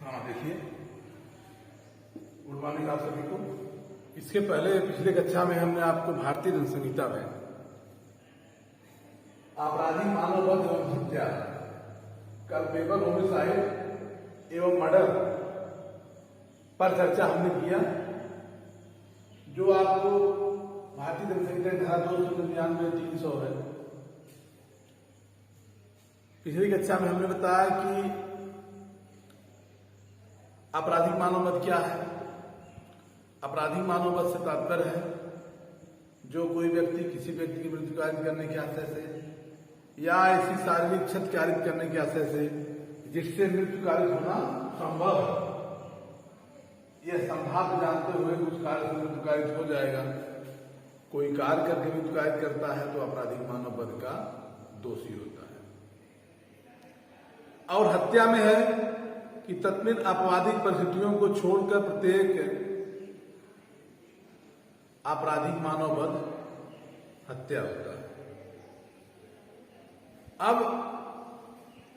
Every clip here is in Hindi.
हाँ देखिए, गुड मॉर्निंग आप सभी को। इसके पहले पिछले कक्षा में हमने आपको भारतीय दंड संहिता में आपराधिक मानववध एवं हत्या, कल्पेबल होमिसाइड एवं मर्डर पर चर्चा हमने किया, जो आपको भारतीय दंड संहिता की धारा 299-300 है। पिछली कक्षा में हमने बताया कि आपराधिक मानववध क्या है। आपराधिक मानववध से तात्पर्य है जो कोई व्यक्ति किसी व्यक्ति की मृत्यु कारित करने के आशय से या ऐसी शारीरिक क्षति कारित करने के आशय से जिससे मृत्यु कारित होना संभव है, यह संभाव्य जानते हुए उस कार्य से मृत्यु कारित हो जाएगा। कोई कार्य करके मृत्यु कारित करता है तो आपराधिक मानववध का दोषी होता है। और हत्या में है कि तत्मिन आपराधिक परिस्थितियों को छोड़कर प्रत्येक आपराधिक मानववध हत्या होता है। अब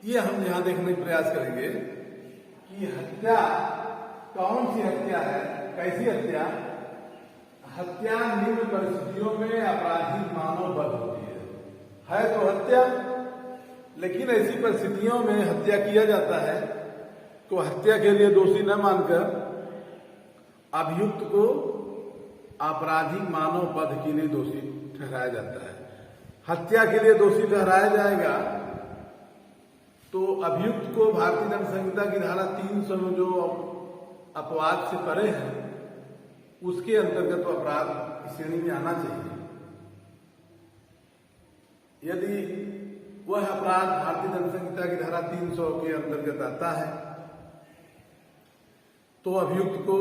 ये हम यहां देखने का प्रयास करेंगे कि हत्या कौन सी हत्या है, कैसी हत्या। हत्या निम्न परिस्थितियों में आपराधिक मानववध होती है तो हत्या, लेकिन ऐसी परिस्थितियों में हत्या किया जाता है तो हत्या के लिए दोषी न मानकर अभियुक्त को आपराधिक मानववध के लिए दोषी ठहराया जाता है। हत्या के लिए दोषी ठहराया जाएगा तो अभियुक्त को भारतीय दंड संहिता की धारा 300 में जो अपवाद से परे है उसके अंतर्गत तो अपराध की श्रेणी में आना चाहिए। यदि वह अपराध भारतीय दंड संहिता की धारा 300 के अंतर्गत आता है तो अभियुक्त को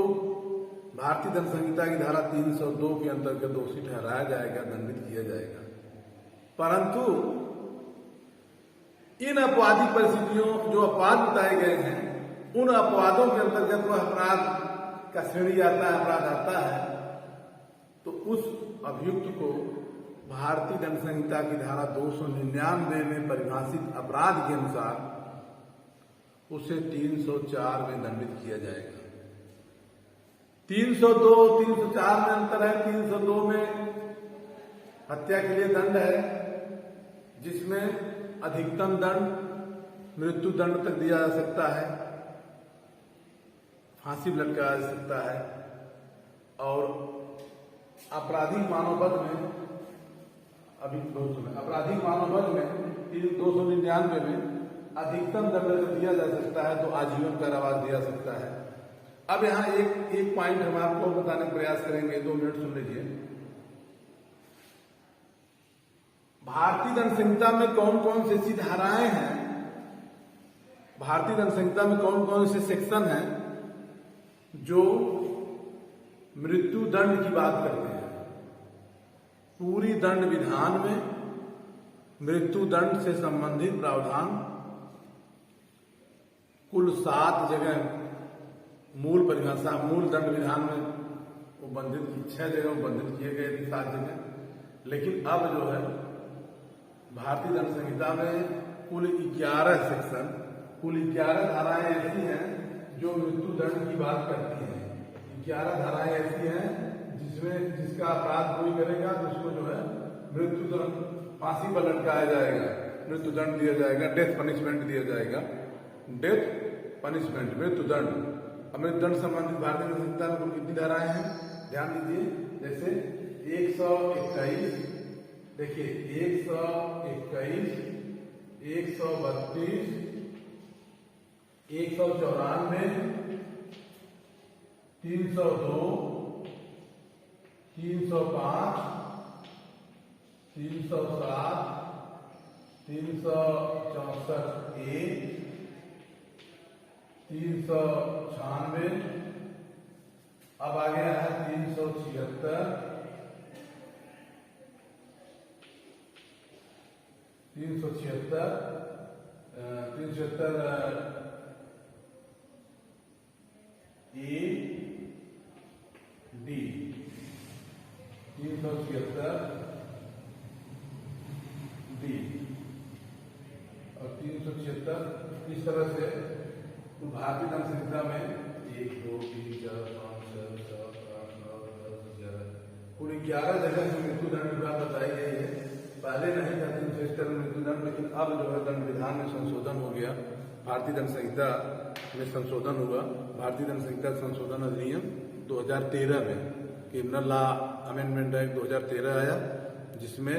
भारतीय दंड संहिता की धारा 302 के अंतर्गत दोषी ठहराया जाएगा, दंडित किया जाएगा। परंतु इन अपवादिक परिस्थितियों जो अपवाद बताए गए हैं उन अपवादों के अंतर्गत वह अपराध का श्रेणी आता है, अपराध आता है, तो उस अभियुक्त को भारतीय दंड संहिता की धारा 299 में परिभाषित अपराध के अनुसार उसे 304 में दंडित किया जाएगा। 302, 304 में अंतर है। 302 में हत्या के लिए दंड है जिसमें अधिकतम दंड मृत्यु दंड तक दिया जा सकता है, फांसी भी लटकाया जा सकता है। और आपराधिक मानववध में आपराधिक मानववध में 299 में अधिकतम दंड दिया जा सकता है तो आजीवन कारावास दिया सकता है। अब यहां एक पॉइंट हम आपको बताने का प्रयास करेंगे, 2 मिनट सुन लीजिए। भारतीय दंड संहिता में कौन कौन सी ऐसी धाराएं हैं, भारतीय दंड संहिता में कौन कौन से सेक्शन हैं जो मृत्यु दंड की बात करते हैं। पूरी दंड विधान में मृत्यु दंड से संबंधित प्रावधान कुल 7 जगह मूल परिभाषा, मूल दंड विधान में वो बंधित 6 जगह बंधित किए गए थे, 7 जगह। लेकिन अब जो है भारतीय दंड संहिता में कुल 11 सेक्शन, कुल 11 धाराएं ऐसी हैं जो मृत्यु दंड की बात करती हैं। 11 धाराएं ऐसी हैं जिसका अपराध कोई करेगा तो उसको जो है मृत्यु दंड, फांसी पर लटकाया जाएगा, मृत्यु दंड दिया जाएगा, डेथ पनिशमेंट दिया जाएगा। डेथ पनिशमेंट, मृत्यु दंड। मृत्यु दंड संबंधित भारतीय दंड संहिता में कुल कितनी धाराएं हैं ध्यान दीजिए। जैसे 121, देखिए 121, 132, 194, 302, 305, 307, 364A, 396, अब आ गया है 376, 376 A D, 376 D और 376 इस तरह से तो भारतीय दंड संहिता में 1 2 3 4 5 6 7 8 9 10 11 कुल 11 जगह से मृत्युदंड की बात बताई गई है। पहले नहीं था 3 में मृत्युदंड, लेकिन अब जो है दंड विधान में संशोधन हो गया। भारतीय दंड संहिता में संशोधन हुआ। भारतीय दंड संहिता संशोधन अधिनियम 2013 में क्रिमिनल लॉ अमेंडमेंट एक्ट 2013 आया, जिसमें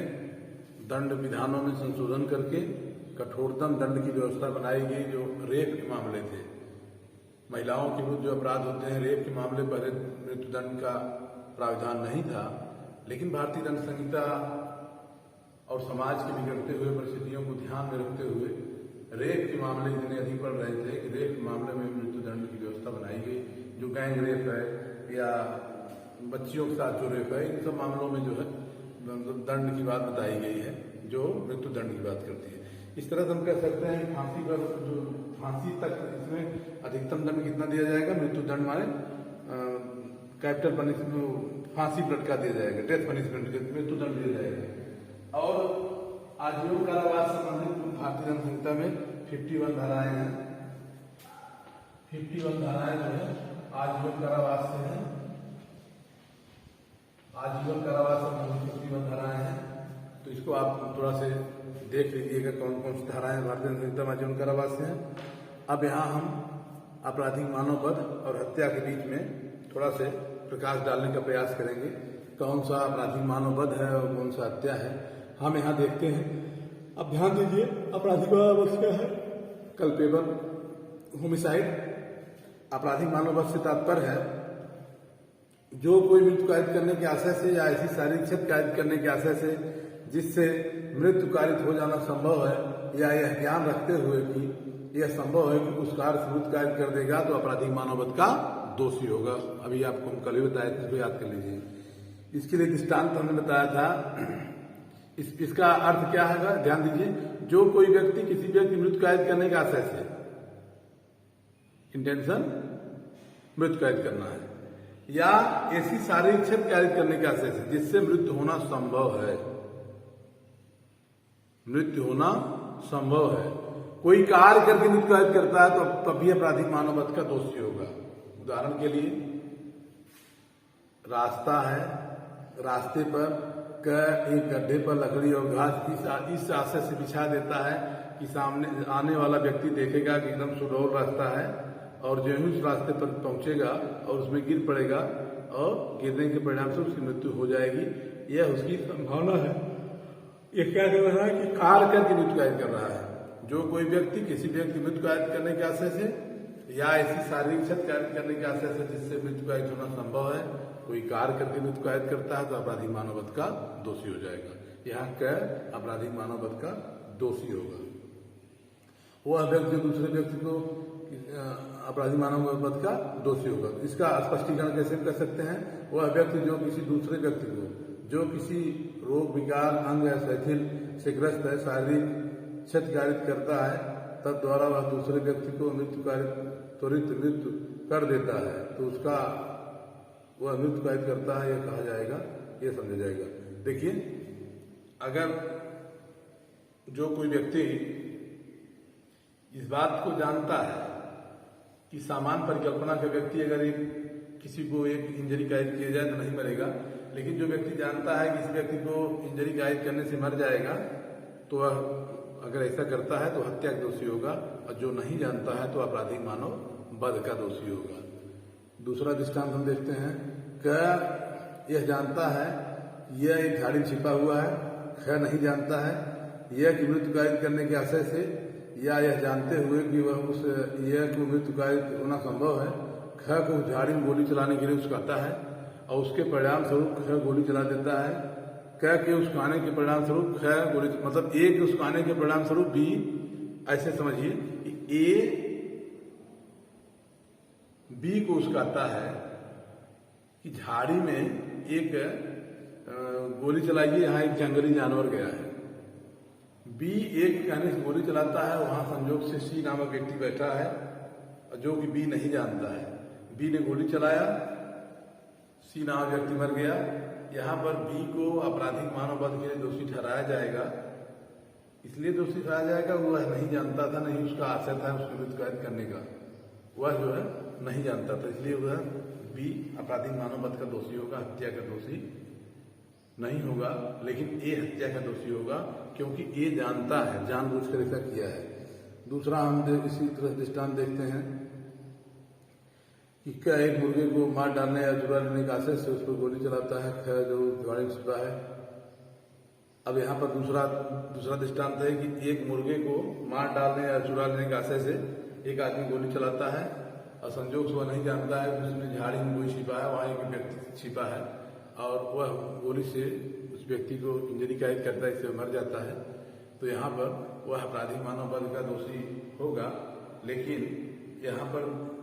दंड विधानों में संशोधन करके कठोरतम दंड की व्यवस्था बनाई गई। जो रेप के मामले थे, महिलाओं के विरुद्ध जो अपराध होते हैं, रेप के मामले पहले मृत्युदंड का प्रावधान नहीं था, लेकिन भारतीय दंड संहिता और समाज के बिगड़ते हुए परिस्थितियों को ध्यान में रखते हुए रेप के मामले इतने अधिक बढ़ रहे थे कि रेप के मामले में मृत्युदंड की व्यवस्था बनाई गई। जो गैंग रेप है या बच्चियों के साथ जो रेप है, इन सब मामलों में जो है दंड की बात बताई गई है, जो मृत्युदंड की बात करती है। इस तरह से हम कह सकते हैं कि फांसी पर जो फांसी तक, इसमें अधिकतम दंड कितना दिया जाएगा? मृत्युदंड माने कैपिटल पनिशमेंट, फांसी पर लटका दिया जाएगा, डेथ पनिशमेंट, मृत्युदंड दिया जाएगा। और आजीवन कारावास संबंधित भारतीय दंड संहिता में 51 धाराएं हैं। 51 धाराएं जो है आजीवन कारावास से हैं। आजीवन कारावास संबंधित 51 धाराएं हैं। तो इसको आप थोड़ा से देख लीजिएगा कौन कौन सी धाराएं भारतीय दंड संहिता में आजीवन कारावास से हैं। अब यहाँ हम आपराधिक मानववध और हत्या के बीच में थोड़ा से प्रकाश डालने का प्रयास करेंगे। कौन सा आपराधिक मानववध है और कौन सा हत्या है, हम यहाँ देखते हैं। अब ध्यान दीजिए, आपराधिक मानववध क्या है? Culpable homicide. आपराधिक मानववध से तात्पर्य है जो कोई मृत्यु कारित करने के आशय से या ऐसी शारीरिक क्षति कारित करने के आशय से जिससे मृत्यु कारित हो जाना संभव है, या यह ज्ञान रखते हुए कि यह संभव है कि उस कार्य से मृत्यु कारित कर देगा, तो आपराधिक मानववध का दोषी होगा। अभी आपको हम कल ही बताया था, इसको याद कर लीजिए। इसके लिए दृष्टांत हमने बताया था। इसका अर्थ क्या है? ध्यान दीजिए, जो कोई व्यक्ति किसी व्यक्ति मृत्यु कारित करने के आशय से, इंटेंशन मृत्यु कारित करना है, या ऐसी शारीरिक क्षति कारित करने के आशय से जिससे मृत्यु होना संभव है, मृत्यु होना संभव है, कोई कार्य करके मृत्यु कारित करता है, तो तब भी आपराधिक मानववध का दोषी होगा। उदाहरण के लिए, रास्ता है, रास्ते पर एक गड्ढे पर लकड़ी और घास इस आशय से बिछा देता है कि सामने आने वाला व्यक्ति देखेगा कि एकदम सुडौल रास्ता है, और जो ही उस रास्ते पर पहुंचेगा और उसमें गिर पड़ेगा और गिरने के परिणाम से उसकी मृत्यु हो जाएगी, यह उसकी संभावना है। ये क्या कर रहा है कि कार्य करके मृत्यु कारित कर रहा है। जो कोई व्यक्ति किसी व्यक्ति मृत्यु कारित करने के आशय से या ऐसी शारीरिक क्षति कारित करने के आशय से जिससे मृत्यु कारित होना संभव है, कोई कार्य करके मृत्यु कारित करता है, तो आपराधिक मानववध का दोषी हो जाएगा। यहाँ क्या आपराधिक मानववध का दोषी होगा? वह व्यक्ति दूसरे व्यक्ति को आपराधिक मानववध का दोषी होगा। इसका स्पष्टीकरण कैसे कर सकते हैं? वह व्यक्ति जो किसी दूसरे व्यक्ति को, जो किसी रोग विकार अंग या शिथिल से ग्रस्त है, शारीरिक क्षति कारित करता है, तब द्वारा वह दूसरे व्यक्ति को त्वरित मृत्यु कर देता है, तो उसका वह मृत्यु कारित करता है, यह कहा जाएगा, यह समझा जाएगा। देखिए, अगर जो कोई व्यक्ति इस बात को जानता है कि सामान्य परिकल्पना का व्यक्ति अगर किसी को एक इंजरी कारित किया जाए तो नहीं मरेगा, लेकिन जो व्यक्ति जानता है कि इस व्यक्ति को इंजरी कारित करने से मर जाएगा, तो वह अगर ऐसा करता है तो हत्या का दोषी होगा, और जो नहीं जानता है तो आपराधिक मानववध का दोषी होगा। दूसरा दृष्टांत हम देखते हैं। क्या यह जानता है यह एक झाड़ी में छिपा हुआ है, ख नहीं जानता है यह कि मृत्यु कारित करने के आशय से, या यह जानते हुए कि वह उस यह को मृत्यु कारित होना संभव है, ख को उस झाड़ी में गोली चलाने के लिए उकसाता है और उसके परिणाम स्वरूप ख गोली चला देता है। क के उकसाने के परिणाम स्वरूप ख गोली, मतलब ए के उकसाने के परिणाम स्वरूप बी, ऐसे समझिए ए बी को उकसाता है कि झाड़ी में एक गोली चलाइए, यहाँ एक जंगली जानवर गया है। बी एक कहने से गोली चलाता है, वहां संजोग से सी नामक व्यक्ति बैठा है जो कि बी नहीं जानता है। बी ने गोली चलाया, सी नामक व्यक्ति मर गया। यहाँ पर बी को आपराधिक मानववध के लिए दोषी ठहराया जाएगा। इसलिए दोषी ठहराया जाएगा, वह नहीं जानता था, नहीं उसका आशय था उसको मृत्यु कारित करने का। वह जो है नहीं जानता था, इसलिए वह बी आपराधिक मानव वध का दोषी होगा, हत्या का दोषी नहीं होगा। लेकिन ए हत्या का दोषी होगा क्योंकि ए जानता है, जानबूझकर ऐसा किया है। दूसरा हम इसी तरह दृष्टांत देखते हैं कि क्या एक मुर्गे को मार डालने या चुरा लेने का आशय से उस पर गोली चलाता है, खैर जो दिवाली में छिपा है। अब यहाँ पर दूसरा दृष्टांत है कि एक मुर्गे को मार डालने या चुरा लेने के आशय से एक आदमी गोली चलाता है और संजोग से वह नहीं जानता है कि उसमें झाड़ी में कोई छिपा है, वहाँ एक व्यक्ति छिपा है और वह गोली से उस व्यक्ति को इंजरी कैद करता है, इससे मर जाता है। तो यहाँ पर वह आपराधिक मानव वध का दोषी होगा। लेकिन यहाँ पर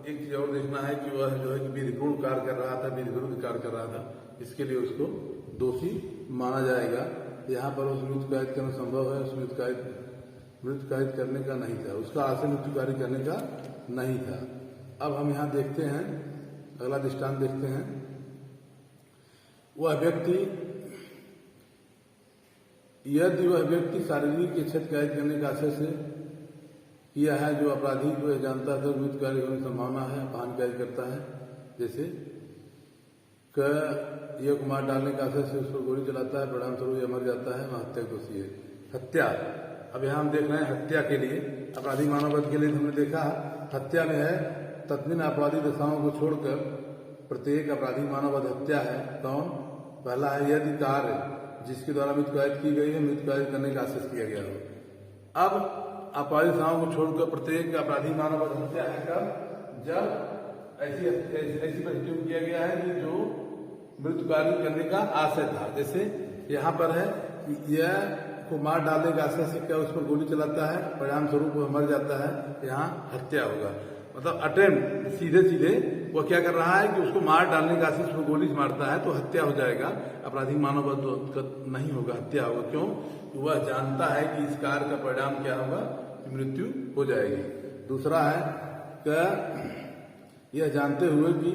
एक चीज और देखना है कि वह जो है कि विधिपूर्ण कार्य कर रहा था, विधि विरुद्ध कार्य कर रहा था, इसके लिए उसको दोषी माना जाएगा। यहाँ पर उस मृत्यु कैद करना संभव है, उस मृत्यु कैद करने का नहीं था, उसका आशय मृत्युकारी करने का नहीं था। अब हम यहाँ देखते हैं, अगला दृष्टांत देखते हैं। यदि वह व्यक्ति शारीरिक इच्छा कैद करने का आशय से किया है, जो अपराधी को जानता था मृत्युकारी होने की संभावना है, पान कैद करता है, जैसे यह को मार डालने का आशय से उस पर गोली चलाता है, परिणाम स्वरूप यह मर जाता है, वह हत्या दोषी है। हत्या, अब यहाँ हम देख रहे हैं हत्या के लिए, आपराधिक मानव वध के लिए हमने देखा हत्या में है तद्भिन्न अपराधी दशाओं को छोड़कर प्रत्येक आपराधिक मानव वध हत्या है। कौन? पहला है यदि कार्य जिसके द्वारा मृत्यु कैद की गई है मृत्यु कैद करने का आशय किया गया हो। अब अपराधी दशाओं को छोड़कर प्रत्येक आपराधिक मानव वध हत्या है कब? जब ऐसी परिस्थिति में किया गया है कि जो मृत्युकारी करने का आशय था। जैसे यहाँ पर है कि यह को मार डालने का आशय से क्या उस पर गोली चलाता है, परिणाम स्वरूप वह मर जाता है, यहाँ हत्या होगा। मतलब अटेम्प्ट, सीधे वह क्या कर रहा है कि उसको मार डालने का आशय से गोली मारता है तो हत्या हो जाएगा, आपराधिक मानव वध नहीं होगा, हत्या होगा। क्यों? वह जानता है कि इस कार्य का परिणाम क्या होगा, मृत्यु हो जाएगी। दूसरा है कि यह जानते हुए कि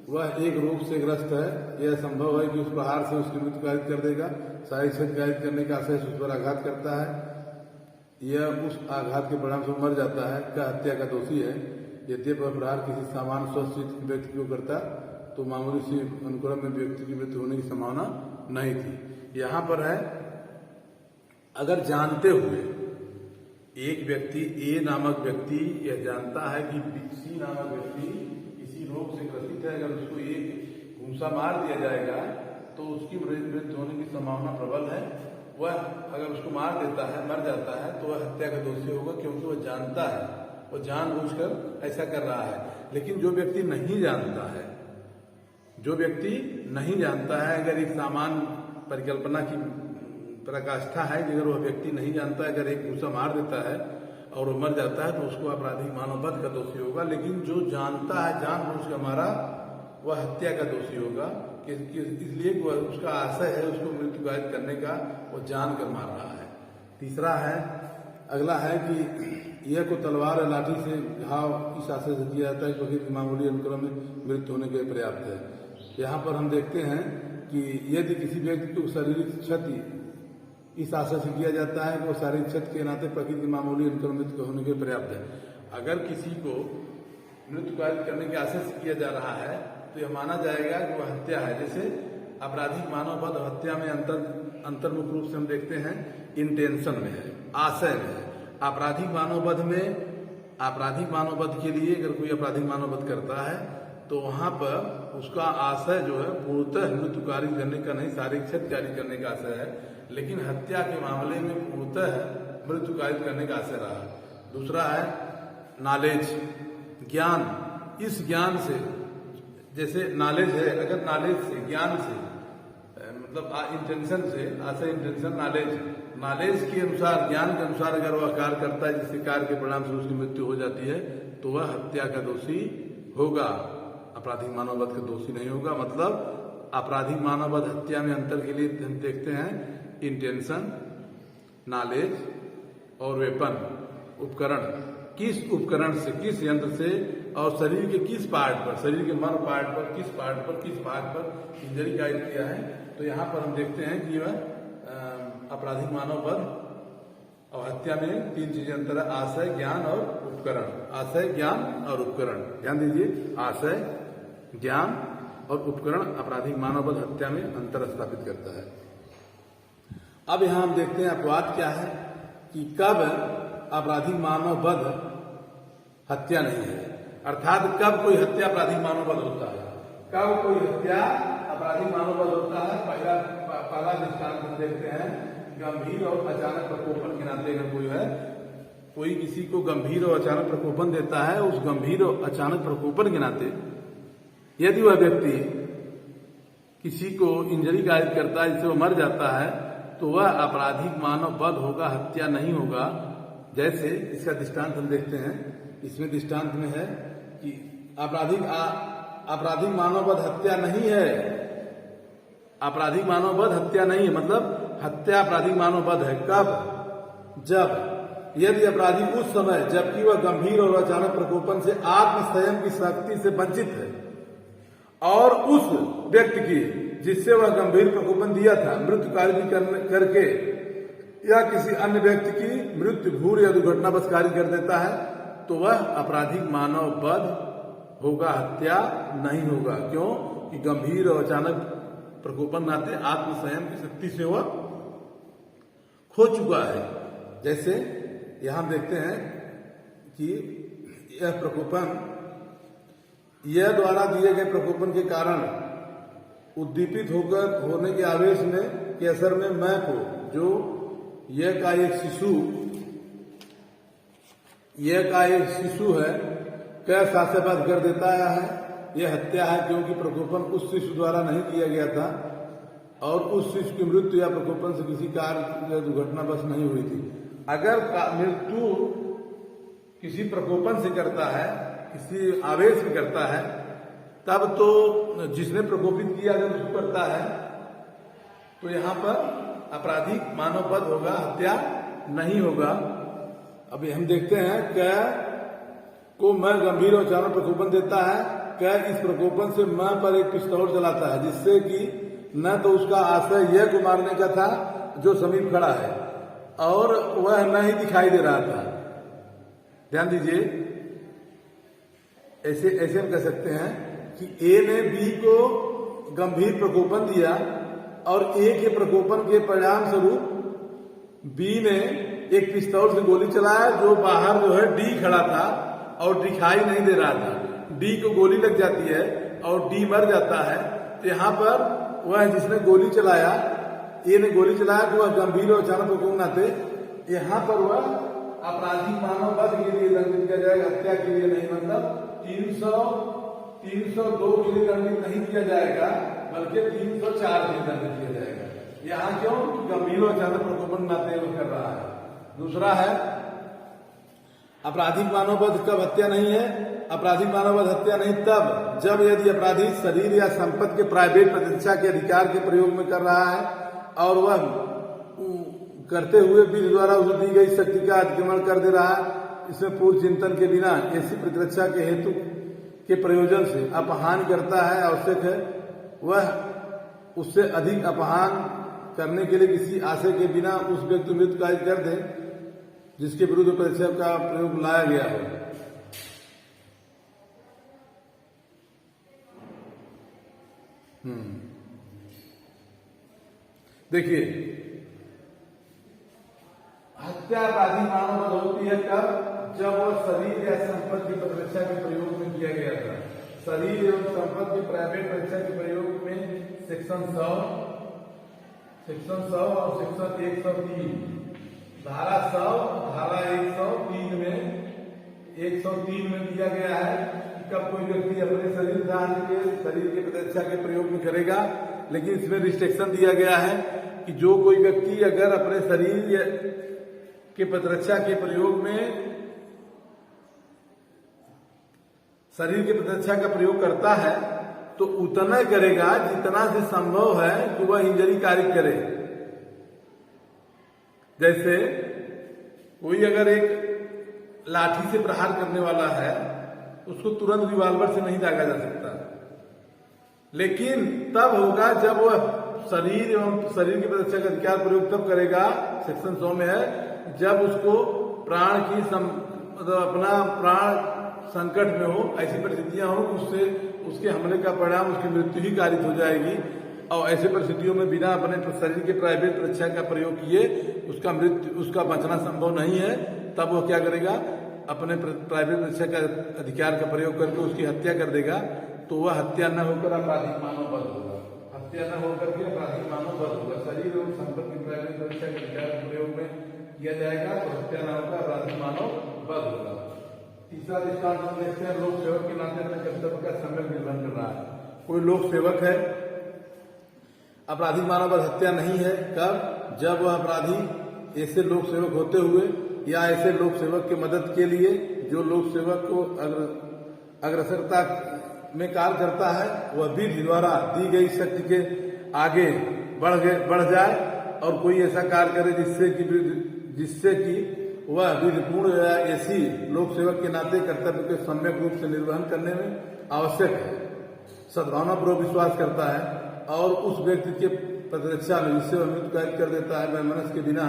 वह एक रोग से ग्रस्त है, यह संभव है कि उस प्रहार से उसकी मृत्यु कैद कर देगा, शारीरिक क्षति कैद करने का आशय से उस पर आघात करता है, यह उस आघात के परिणाम से मर जाता है, क्या हत्या का दोषी है। यद्यपि वह प्रहार किसी सामान्य स्वस्थ व्यक्ति को करता तो मामूली सी अनुक्रम में व्यक्ति की मृत्यु होने की संभावना नहीं थी। यहाँ पर है अगर जानते हुए एक व्यक्ति ए नामक व्यक्ति यह जानता है कि सी नामक व्यक्ति किसी रोग से ग्रसित है, अगर उसको एक घूंसा मार दिया जाएगा तो उसकी मृत्यु होने की संभावना प्रबल है। वह अगर उसको मार देता है, मर जाता है, तो वह हत्या का दोषी होगा क्योंकि वह जानता है, वह जानबूझकर ऐसा कर रहा है। लेकिन जो व्यक्ति नहीं जानता है, अगर एक सामान्य परिकल्पना की पराकाष्ठा है कि अगर वह व्यक्ति नहीं जानता है, अगर एक घूंसा मार देता है और वो मर जाता है तो उसको आपराधिक मानव वध का दोषी होगा। लेकिन जो जानता है, जानबूझकर मारा, वह हत्या का दोषी होगा, इसलिए वह उसका आशय है उसको मृत्यु कैद करने का, वो जान कर मार रहा है। तीसरा है, अगला है कि यह को तलवार या लाठी से घाव इस आशय से किया जाता है क्योंकि मामूली अनुक्रम में मृत्यु होने के पर्याप्त है। यहाँ पर हम देखते हैं कि यदि किसी व्यक्ति को शारीरिक क्षति इस आशय से किया जाता है कि वो शारीरिक क्षति के नाते प्रकृति की मामूली अनुक्रम मृत्यु होने के पर्याप्त है। अगर किसी को मृत्यु कैद करने के आशय से किया जा रहा है तो यह माना जाएगा कि वह हत्या है। जैसे आपराधिक मानव वध हत्या में अंतर्मुख रूप से हम देखते हैं इंटेंशन में है, आशय में है। आपराधिक मानव वध के लिए अगर कोई आपराधिक मानव वध करता है तो वहां पर उसका आशय जो है पूर्णतः मृत्युकारी करने का नहीं, शारीरिक क्षतिकारी करने का आशय है। लेकिन हत्या के मामले में पूर्णतः मृत्युकारी करने का आशय रहा। दूसरा है नॉलेज, ज्ञान। इस ज्ञान से, जैसे नॉलेज है, अगर नॉलेज से, ज्ञान से, मतलब इंटेंशन से, आशय इंटेंशन नॉलेज के अनुसार, ज्ञान के अनुसार अगर वह कार्य करता है जिससे कार्य के परिणाम से उसकी मृत्यु हो जाती है तो वह हत्या का दोषी होगा, आपराधिक मानव वध का दोषी नहीं होगा। मतलब आपराधिक मानव वध हत्या में अंतर के लिए हम देखते हैं इंटेंशन, नॉलेज और वेपन, उपकरण। किस उपकरण से, किस यंत्र से और शरीर के किस पार्ट पर, शरीर के मर्म पार्ट पर, किस भाग पर इंजरी कैद किया है। तो यहाँ पर हम देखते हैं कि वह आपराधिक मानव वध और हत्या में 3 चीजें अंतर है, आशय, ज्ञान और उपकरण। आशय, ज्ञान और उपकरण, ध्यान दीजिए, आशय, ज्ञान और उपकरण आपराधिक मानववध हत्या में अंतर स्थापित करता है। अब यहां हम देखते हैं अपवाद क्या है कि कब आपराधिक मानववध हत्या नहीं है, अर्थात कब कोई हत्या आपराधिक मानववध होता है, कब कोई हत्या आपराधिक मानववध होता है। पहला दृष्टांत हम देखते हैं, गंभीर और अचानक प्रकोपन के नाते अगर कोई है, कोई किसी को गंभीर और अचानक प्रकोपन देता है, उस गंभीर और अचानक प्रकोपन के नाते यदि वह व्यक्ति किसी को इंजरी कारित करता है जिससे वो मर जाता है, तो वह आपराधिक मानववध होगा, हत्या नहीं होगा। जैसे इसका दृष्टांत हम देखते हैं, इसमें दृष्टांत में है कि आपराधिक मानववध हत्या नहीं है, आपराधिक मानववध हत्या नहीं है, मतलब हत्या आपराधिक मानववध है। कब? जब यदि अपराधी उस समय जबकि वह गंभीर और अचानक प्रकोपन से आत्मसंयम की शक्ति से वंचित है और उस व्यक्ति की जिससे वह गंभीर प्रकोपन दिया था मृत्यु कार्य करके या किसी अन्य व्यक्ति की मृत्यु भूल या दुर्घटनावश कार्य कर देता है, तो वह आपराधिक मानववध होगा, हत्या नहीं होगा। क्यों? कि गंभीर और अचानक प्रकोपन नाते आत्मसंयम की शक्ति से वह खो चुका है। जैसे यहां देखते हैं कि यह प्रकोपन, यह द्वारा दिए गए प्रकोपन के कारण उद्दीपित होने के आवेश में के असर में मैं को, जो यह का एक शिशु है, कह शास्त्रबद्ध कर देता है। यह हत्या है क्योंकि प्रकोपन उस शिशु द्वारा नहीं किया गया था और उस शिशु की मृत्यु या प्रकोपन से किसी कार्य दुर्घटनावश नहीं हुई थी। अगर मृत्यु किसी प्रकोपन से करता है, किसी आवेश में करता है, तब तो जिसने प्रकोपित किया अगर उसको करता है तो यहां पर आपराधिक मानववध होगा, हत्या नहीं होगा। अभी हम देखते हैं, कै को मैं गंभीर और अचानक प्रकोपन देता है, कै इस प्रकोपन से मैं पर एक पिस्तौल चलाता है जिससे कि न तो उसका आशय यह को मारने का था जो समीप खड़ा है और वह न ही दिखाई दे रहा था। ध्यान दीजिए, ऐसे हम कह सकते हैं कि ए ने बी को गंभीर प्रकोपन दिया और ए के प्रकोपन के परिणाम स्वरूप बी ने एक पिस्तौल से गोली चलाया जो बाहर जो है डी खड़ा था और दिखाई नहीं दे रहा था। डी को गोली लग जाती है और डी मर जाता है। तो यहाँ पर वह जिसने गोली चलाया, ए ने गोली चलाया, तो वह गंभीर और अचानक प्रकोपन नाते यहाँ पर वह आपराधिक मानववध के लिए दंडित किया जाएगा, हत्या के लिए नहीं। मतलब 302 के लिए दंडित नहीं किया जाएगा बल्कि 304 के लिए दंडित किया जाएगा। यहाँ क्यों? गंभीर और अचानक प्रकोपन नाते वो कर रहा है। दूसरा है आपराधिक मानववध कब हत्या नहीं है? आपराधिक मानववध हत्या नहीं तब जब यदि अपराधी शरीर या संपत्ति के प्राइवेट प्रतिष्ठा के अधिकार के प्रयोग में कर रहा है और वह करते हुए विधि द्वारा उसे दी गई शक्ति का अतिक्रमण कर दे रहा है। इसमें पूर्व चिंतन के बिना ऐसी प्रतिरक्षा के हेतु के प्रयोजन से अपहान करता है, आवश्यक है वह उससे अधिक अपहान करने के लिए किसी आशय के बिना उस व्यक्ति मृत्यु कार्य कर दे जिसके विरुद्ध प्रतिरक्षा का प्रयोग लाया गया हो। देखिए, हत्या आपराधिक मानववध होती है कब? जब वह शरीर या संपत्ति की प्रतिरक्षा के प्रयोग में किया गया था। शरीर एवं संपत्ति की प्राइवेट प्रतिरक्षा के प्रयोग में सेक्शन 100 और सेक्शन 103, धारा 100, धारा 103 में दिया गया है कि कब कोई व्यक्ति अपने शरीर के प्रतिरक्षा के प्रयोग में करेगा। लेकिन इसमें रिस्ट्रिक्शन दिया गया है कि जो कोई व्यक्ति अगर अपने शरीर के प्रतिरक्षा के प्रयोग में शरीर के प्रतिरक्षा का प्रयोग करता है तो उतना करेगा जितना से संभव है कि वह इंजरी कार्य करे। जैसे कोई अगर एक लाठी से प्रहार करने वाला है, उसको तुरंत रिवाल्वर से नहीं दागा जा सकता, लेकिन तब होगा जब वह शरीर एवं शरीर की प्रतिरक्षा का अधिकार प्रयोग तब करेगा, सेक्शन 100 में है, जब उसको प्राण की मतलब अपना प्राण संकट में हो, ऐसी परिस्थितियां हो उससे उसके हमले का परिणाम उसकी मृत्यु ही कारित हो जाएगी। और ऐसे परिस्थितियों में बिना अपने शरीर के प्राइवेट रक्षा का प्रयोग किए उसका बचना संभव नहीं है। तब वो क्या करेगा, अपने प्राइवेट रक्षा का अधिकार का प्रयोग करके उसकी हत्या कर देगा। तो वह हत्या न होकर आपराधिक मानव वध होगा, हत्या न होकर के आपराधिक मानव वध होगा। शरीर और संपत्ति की प्राइवेट रक्षा के अधिकार के प्रयोग में किया जाएगा तो हत्या न होकर आपराधिक मानव वध होगा। तीसरा दृष्टांत हम देखते हैं, लोक सेवक के नाते अपने कर्तव्य का सम्यक निर्वहन कर रहा है। कोई लोक सेवक है, आपराधिक मानव वध हत्या नहीं है। कब? जब वह अपराधी ऐसे लोक सेवक होते हुए या ऐसे लोक सेवक की मदद के लिए जो लोक सेवक को अग्रसरता में कार्य करता है वह विधि द्वारा दी गई शक्ति के आगे बढ़ जाए और कोई ऐसा कार्य करे जिससे कि वह विधिपूर्ण या ऐसी लोक सेवक के नाते कर्तव्य के सम्यक रूप से निर्वहन करने में आवश्यक है, सद्भावनापूर्वक विश्वास करता है और उस व्यक्ति के प्रतिरक्षा में जिससे वह मृत्यु कारित कर देता है, वैमनस्य के बिना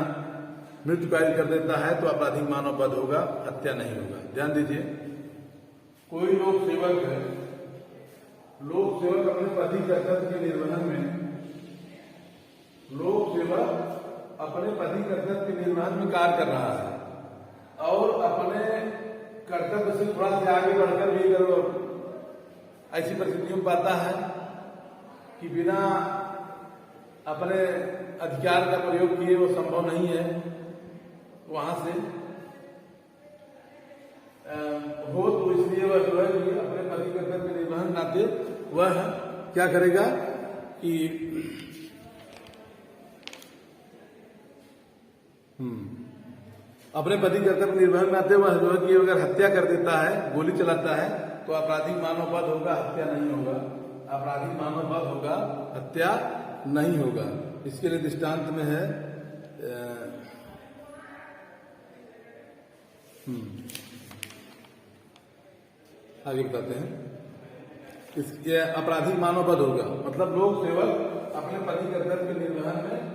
मृत्यु कारित कर देता है तो आपराधिक मानव वध होगा, हत्या नहीं होगा। ध्यान दीजिए, कोई लोक सेवक है, लोक सेवक अपने पति कर्तव्य के निर्वहन में कार्य कर रहा है और अपने कर्तव्य से थोड़ा से आगे बढ़कर भी अगर ऐसी परिस्थितियों में पाता है कि बिना अपने अधिकार का प्रयोग किए वो संभव नहीं है, वहां से हो तो इसलिए वह जो है कि अपने पति कर्तव्य के निर्वहन नाते वह क्या करेगा कि अपने पति कर्तव्य निर्वहन नाते वह जो है कि अगर हत्या कर देता है, गोली चलाता है तो आपराधिक मानव वध होगा, हत्या नहीं होगा। आपराधिक मानव वध होगा, हत्या नहीं होगा। इसके लिए दृष्टांत में है आगे बताते हैं। इसके आपराधिक मानव वध होगा मतलब लोक सेवक अपने पति कर्तव्य के निर्वहन में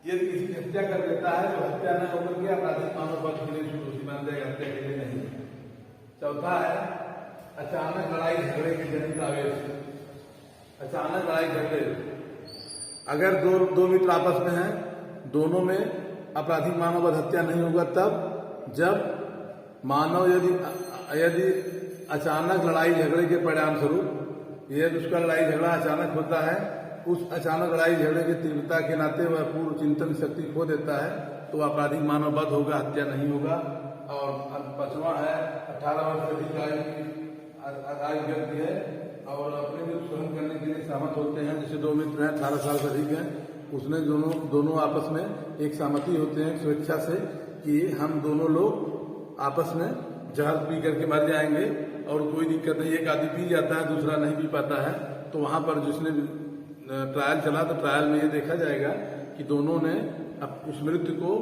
यदि किसी की हत्या कर देता है तो हत्या न होकर के आपराधिक मानव वध के लिए दोषी मान जाएगा, हत्या के लिए नहीं। चौथा है अचानक लड़ाई झगड़े के जनित आवेश। अचानक लड़ाई झगड़े, अगर दो मित्र आपस में हैं, दोनों में आपराधिक मानव वध हत्या नहीं होगा तब जब मानव यदि अचानक लड़ाई झगड़े के परिणाम स्वरूप यदि उसका लड़ाई झगड़ा अचानक होता है, उस अचानक लड़ाई झगड़े की तीव्रता के नाते वह पूर्व चिंतन शक्ति खो देता है तो आपराधिक मानव वध होगा, हत्या नहीं होगा। और पांचवा है 18 वर्ष से अधिक आयु व्यक्ति है और अपने को सहन करने के लिए सहमत होते हैं। जैसे दो मित्र हैं 18 साल से अधिक हैं, उसने दोनों आपस में एक सहमति होते हैं स्वेच्छा से कि हम दोनों लोग आपस में जहर पी करके मर जाएंगे और कोई दिक्कत नहीं। एक आदमी पी जाता है, दूसरा नहीं पी पाता है, तो वहां पर जिसने ट्रायल चला तो ट्रायल में ये देखा जाएगा कि दोनों ने उस मृत्यु को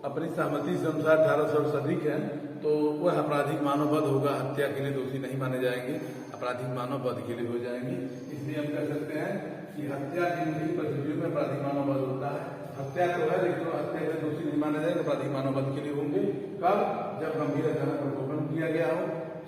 अपनी सहमति से अनुसार 18 वर्ष से अधिक है तो वह आपराधिक मानव वध होगा, हत्या के लिए दोषी नहीं माने जाएंगे, आपराधिक मानव वध के लिए हो जाएंगे। इसलिए हम कह सकते हैं कि हत्या की परिस्थितियों में आपराधिक मानव वध होता है। हत्या तो है लेकिन हत्या के दोषी नहीं माने जाएंगे, आपराधिक मानव वध के लिए होंगे। कब? जब गंभीर अचानक प्रकोपन किया गया हो,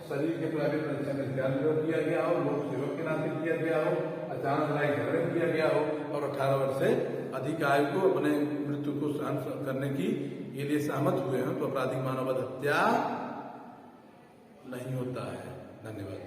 शरीर के प्राइवेट रक्षा का अधिकार प्रयोग किया गया हो, लोक सेवक के नाते किया गया हो, अचानक लड़ाई झगड़े किया गया हो और 18 वर्ष से अधिक आयु को अपने मृत्यु को सहन करने की ये लिए सहमत हुए हैं तो आपराधिक मानव वध हत्या नहीं होता है। धन्यवाद।